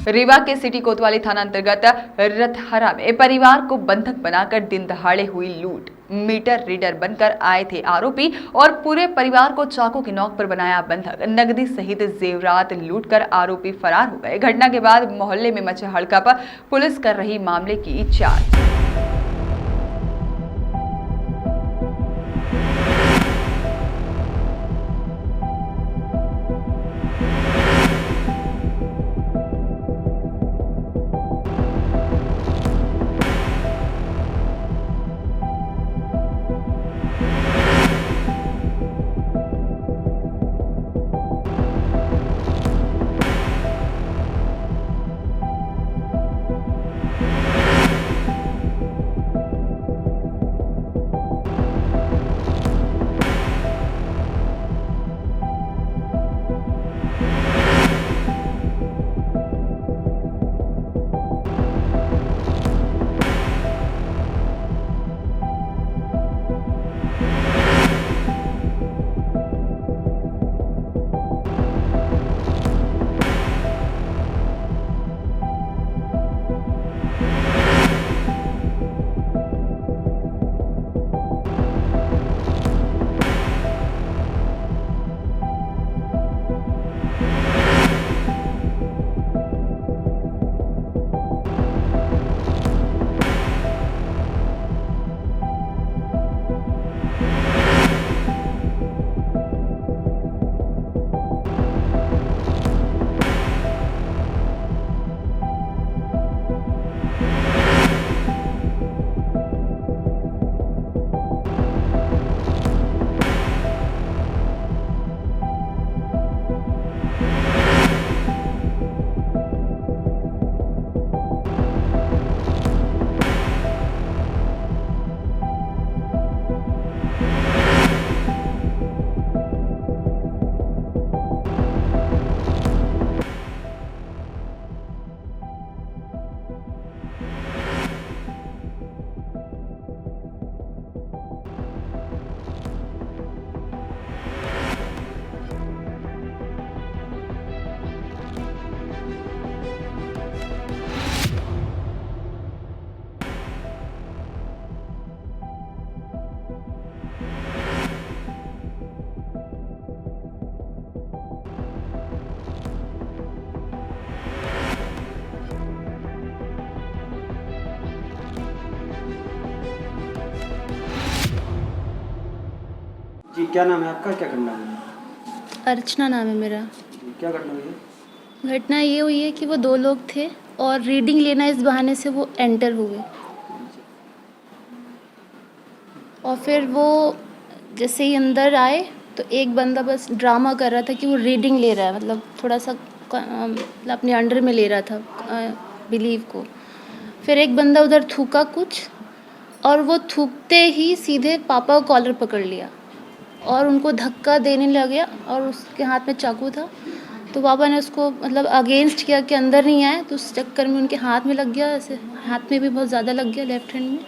रीवा के सिटी कोतवाली थाना अंतर्गत रथहरा में परिवार को बंधक बनाकर दिन दहाड़े हुई लूट। मीटर रीडर बनकर आए थे आरोपी और पूरे परिवार को चाकू की नोक पर बनाया बंधक। नकदी सहित जेवरात लूटकर आरोपी फरार हो गए। घटना के बाद मोहल्ले में मचे हड़कंप। पुलिस कर रही मामले की जांच। जी क्या नाम है आपका, क्या घटना हुई है? अर्चना नाम है मेरा। क्या घटना हुई है? घटना ये हुई है कि वो दो लोग थे और रीडिंग लेना इस बहाने से वो एंटर हुए और फिर वो जैसे ही अंदर आए तो एक बंदा बस ड्रामा कर रहा था कि वो रीडिंग ले रहा है, मतलब थोड़ा सा मतलब अपने अंडर में ले रहा था बिलीव को। फिर एक बंदा उधर थूका कुछ और वो थूकते ही सीधे पापा को कॉलर पकड़ लिया और उनको धक्का देने लग गया और उसके हाथ में चाकू था। तो पापा ने उसको मतलब अगेंस्ट किया कि अंदर नहीं आए, तो उस चक्कर में उनके हाथ में लग गया, ऐसे हाथ में भी बहुत ज़्यादा लग गया, लेफ्ट हैंड में।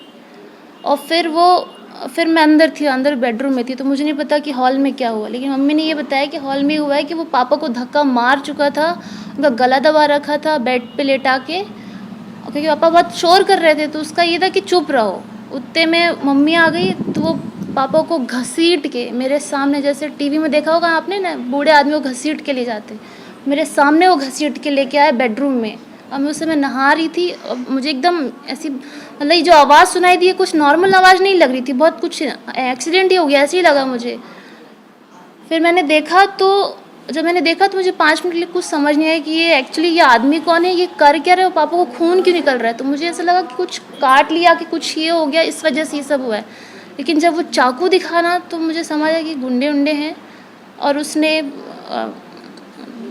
और फिर मैं अंदर थी, अंदर बेडरूम में थी, तो मुझे नहीं पता कि हॉल में क्या हुआ, लेकिन मम्मी ने ये बताया कि हॉल में हुआ है कि वो पापा को धक्का मार चुका था, उनका गला दबा रखा था बेड पे लेटा के, क्योंकि पापा बहुत शोर कर रहे थे। तो उसका ये था कि चुप रहो। उतने में मम्मी आ गई तो वो पापा को घसीट के मेरे सामने, जैसे टीवी में देखा होगा आपने ना, बूढ़े आदमी को घसीट के ले जाते, मेरे सामने वो घसीट के लेके आए बेडरूम में। और मैं उस समय नहा रही थी और मुझे एकदम ऐसी मतलब ये जो आवाज़ सुनाई दी है, कुछ नॉर्मल आवाज़ नहीं लग रही थी, बहुत कुछ एक्सीडेंट ही हो गया ऐसे ही लगा मुझे। फिर जब मैंने देखा तो मुझे 5 मिनट के लिए कुछ समझ नहीं आया कि ये एक्चुअली ये आदमी कौन है, ये कर क्या रहे हो, पापा को खून क्यों निकल रहा है। तो मुझे ऐसा लगा कि कुछ काट लिया, कि कुछ ये हो गया, इस वजह से ये सब हुआ है। लेकिन जब वो चाकू दिखा ना तो मुझे समझ आया कि गुंडे उंडे हैं और उसने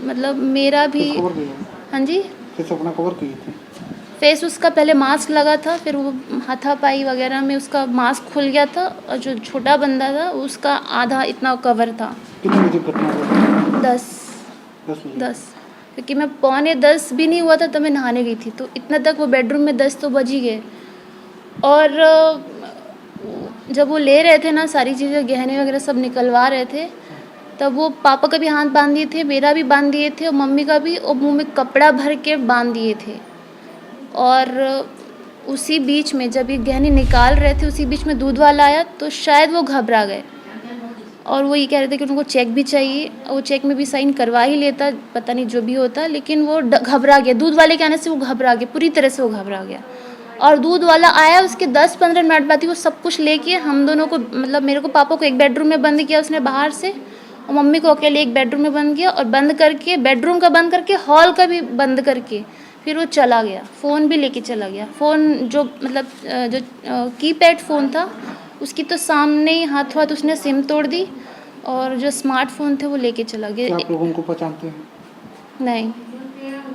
मतलब मेरा भी। हाँ जी, अपना कवर किए थे। फेस उसका पहले मास्क लगा था, फिर वो हाथापाई वगैरह में उसका मास्क खुल गया था और जो छोटा बंदा था उसका आधा इतना कवर था। कितने बजे घटना हुई? 10 क्योंकि मैं 9:45 भी नहीं हुआ था तब मैं नहाने गई थी, तो इतना तक वो बेडरूम में 10 तो बज ही गए। और जब वो ले रहे थे ना सारी चीज़ें, गहने वगैरह सब निकलवा रहे थे, तब वो पापा का भी हाथ बांध दिए थे, मेरा भी बांध दिए थे और मम्मी का भी, और मुंह में कपड़ा भर के बांध दिए थे। और उसी बीच में जब ये गहने निकाल रहे थे, उसी बीच में दूध वाला आया, तो शायद वो घबरा गए और वो ये कह रहे थे कि उनको चेक भी चाहिए। वो चेक में भी साइन करवा ही लेता, पता नहीं जो भी होता, लेकिन वो घबरा गया। दूध वाले के आने से वो घबरा गया, पूरी तरह से वो घबरा गया। और दूध वाला आया, उसके 10-15 मिनट बाद ही वो सब कुछ लेके हम दोनों को, मतलब मेरे को, पापा को एक बेडरूम में बंद किया उसने बाहर से, और मम्मी को अकेले एक बेडरूम में बंद किया, और बंद करके, बेडरूम का बंद करके, हॉल का भी बंद करके फिर वो चला गया। फ़ोन भी लेके चला गया। फ़ोन जो मतलब जो कीपैड फ़ोन था, उसकी तो सामने ही हाथों हाथ उसने सिम तोड़ दी, और जो स्मार्टफोन थे वो लेके चला क्या गया। आप लोग उनको पहचानते हैं? नहीं,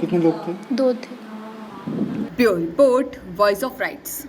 कितने लोग थे? 2 थे। Bureau report, voice of rights.